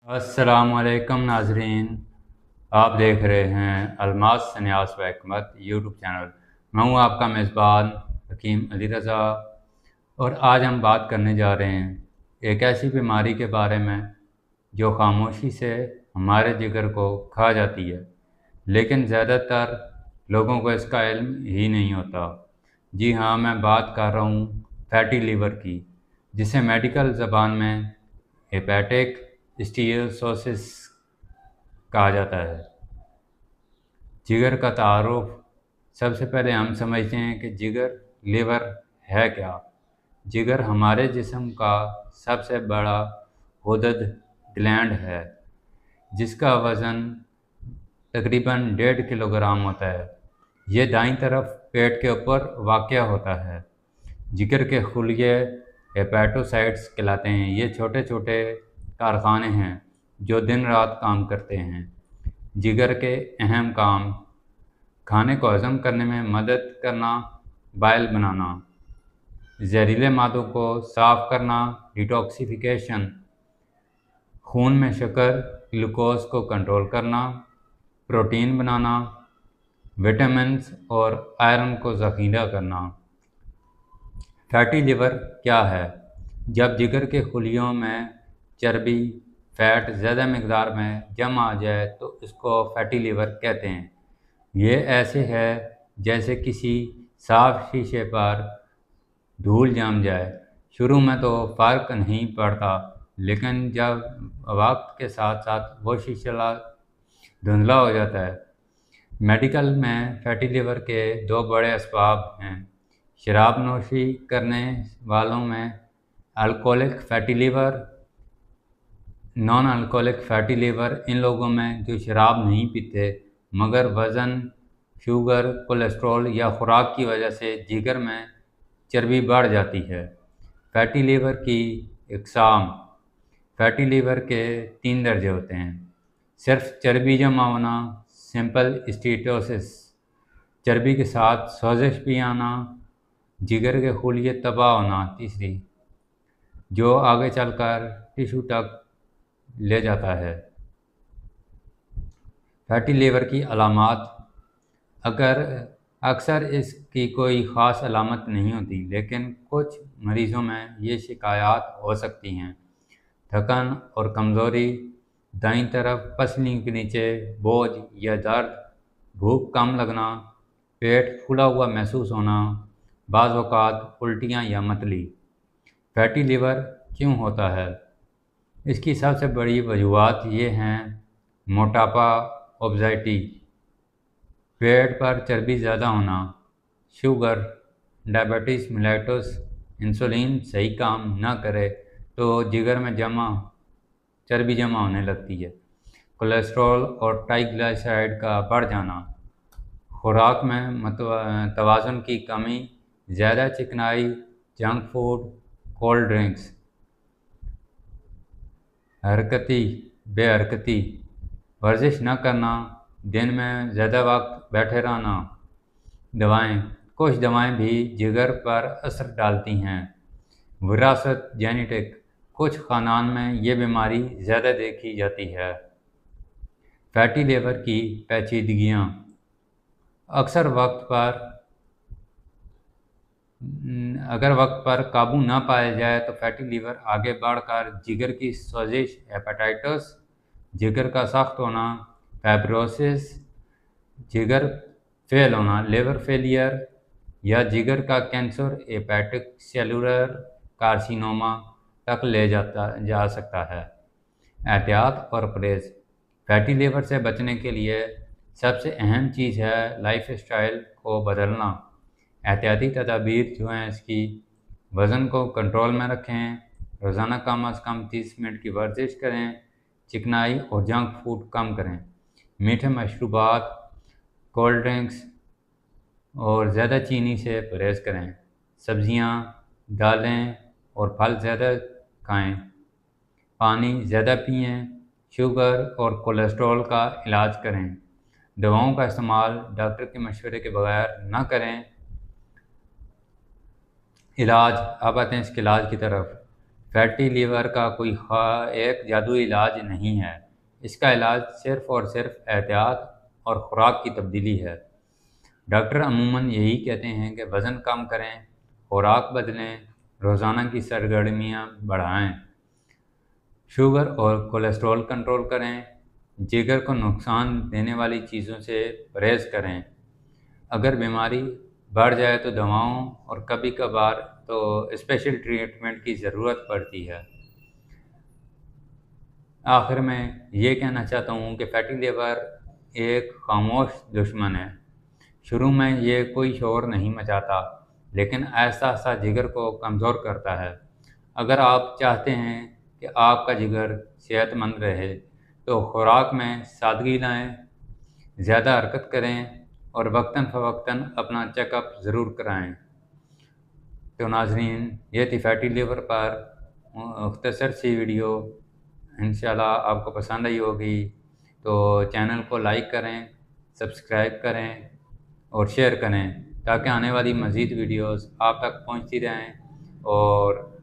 अस्सलामुअलैकुम नाजरीन, आप देख रहे हैं अलमास सन्यास व हिकमत यूट्यूब चैनल। मैं हूँ आपका मेज़बान हकीम अली रज़ा और आज हम बात करने जा रहे हैं एक ऐसी बीमारी के बारे में जो खामोशी से हमारे जिगर को खा जाती है, लेकिन ज़्यादातर लोगों को इसका इल्म ही नहीं होता। जी हाँ, मैं बात कर रहा हूँ फैटी लीवर की, जिसे मेडिकल ज़बान में हेपेटिक स्टीरोसिस कहा जाता है। जिगर का तारुफ सबसे पहले हम समझते हैं कि जिगर लीवर है क्या। जिगर हमारे जिस्म का सबसे बड़ा गुदद ग्लैंड है, जिसका वज़न तकरीबन 1.5 किलोग्राम होता है। ये दाईं तरफ पेट के ऊपर वाक़या होता है। जिगर के खुलिये हेपेटोसाइट्स कहलाते हैं। ये छोटे छोटे कारखाने हैं जो दिन रात काम करते हैं। जिगर के अहम काम खाने को हज़म करने में मदद करना, बाइल बनाना, जहरीले मादों को साफ़ करना, डिटॉक्सिफिकेशन, खून में शक्कर ग्लूकोज को कंट्रोल करना, प्रोटीन बनाना, विटामिन्स और आयरन को ज़ख़ीरा करना। फैटी लिवर क्या है? जब जिगर के खुलियों में चर्बी फैट ज़्यादा मकदार में जमा आ जाए तो इसको फैटी लिवर कहते हैं। ये ऐसे है जैसे किसी साफ शीशे पर धूल जम जाए। शुरू में तो फ़र्क नहीं पड़ता, लेकिन जब वक्त के साथ साथ वो शीशा धुंधला हो जाता है। मेडिकल में फैटी लिवर के दो बड़े असबाब हैं। शराब नोशी करने वालों में alcoholic fatty liver, non alcoholic fatty liver इन लोगों में जो शराब नहीं पीते मगर वज़न, शुगर, कोलेस्ट्रॉल या खुराक की वजह से जिगर में चर्बी बढ़ जाती है। फैटी लीवर की इकसाम। फैटी लीवर के 3 दर्जे होते हैं। सिर्फ चर्बी जमा होना, सिंपल स्टीटोसिस, चर्बी के साथ सोजिश भी आना, जिगर के खुलिये तबाह होना, तीसरी, जो आगे चलकर टिश्यू तक ले जाता है। फैटी लीवर की अलामात। अक्सर इसकी कोई ख़ास अलामत नहीं होती, लेकिन कुछ मरीज़ों में ये शिकायत हो सकती हैं। थकान और कमज़ोरी, दाईं तरफ पसली के नीचे बोझ या दर्द, भूख कम लगना, पेट फूला हुआ महसूस होना, बाज़ औक़ात उल्टियाँ या मतली। फैटी लीवर क्यों होता है? इसकी सबसे बड़ी वजूहात ये हैं: मोटापा, ओबेसिटी, पेट पर चर्बी ज़्यादा होना, शुगर, डायबिटीज़ मेलिटस, इंसुलिन सही काम न करे तो जिगर में चर्बी जमा होने लगती है, कोलेस्ट्रॉल और ट्राइग्लिसराइड का बढ़ जाना, खुराक में तवाज़ुन की कमी, ज़्यादा चिकनाई, जंक फूड, कोल्ड ड्रिंक्स, बेहरकती, वर्जिश न करना, दिन में ज़्यादा वक्त बैठे रहना। दवाएं। कुछ दवाएं भी जिगर पर असर डालती हैं। विरासत, जेनेटिक, कुछ ख़ानदान में ये बीमारी ज़्यादा देखी जाती है। फैटी लीवर की पेचीदगियाँ। अगर वक्त पर काबू न पाया जाए तो फैटी लीवर आगे बढ़कर जिगर की सोजिश, हेपेटाइटिस, जिगर का सख्त होना, फाइब्रोसिस, जिगर फेल होना, लिवर फेलियर या जिगर का कैंसर, हेपेटिक सेलुलर कार्सिनोमा तक ले जा सकता है। एहतियात और परहेज़। फैटी लीवर से बचने के लिए सबसे अहम चीज़ है लाइफ स्टाइल को बदलना। एहतियाती तदाबीर जो हैं इसकी: वज़न को कंट्रोल में रखें, रोज़ाना कम अज़ कम 30 मिनट की वर्जिश करें, चिकनाई और जंक फूड कम करें, मीठे मशरूबात, कोल्ड ड्रिंक्स और ज़्यादा चीनी से परहेज़ करें, सब्ज़ियाँ, दालें और फल ज़्यादा खाएं, पानी ज़्यादा पिएं, शुगर और कोलेस्ट्रॉल का इलाज करें, दवाओं का इस्तेमाल डॉक्टर के मशवरे के बगैर न करें। इलाज। अब आते हैं इसके इलाज की तरफ। फैटी लीवर का कोई एक जादुई इलाज नहीं है। इसका इलाज सिर्फ़ और सिर्फ एहतियात और ख़ुराक की तब्दीली है। डॉक्टर अमूमन यही कहते हैं कि वज़न कम करें, खुराक बदलें, रोज़ाना की सरगर्मियाँ बढ़ाएं, शुगर और कोलेस्ट्रॉल कंट्रोल करें, जिगर को नुकसान देने वाली चीज़ों से परहेज़ करें। अगर बीमारी बढ़ जाए तो दवाओं और कभी-कभार तो स्पेशल ट्रीटमेंट की ज़रूरत पड़ती है। आखिर में ये कहना चाहता हूँ कि फैटी लिवर एक खामोश दुश्मन है। शुरू में ये कोई शोर नहीं मचाता, लेकिन आहिस्ता-आहिस्ता जिगर को कमज़ोर करता है। अगर आप चाहते हैं कि आपका जिगर सेहतमंद रहे, तो खुराक में सादगी लाएँ, ज़्यादा हरकत करें और वक्तन-फ़वक्तन अपना चेकअप ज़रूर कराएँ। तो नाज़रीन, ये थी फैटी लिवर पर मुख्तसर सी वीडियो। इंशाल्लाह आपको पसंद आई होगी, तो चैनल को लाइक करें, सब्सक्राइब करें और शेयर करें, ताकि आने वाली मज़ीद वीडियोज़ आप तक पहुँचती रहें और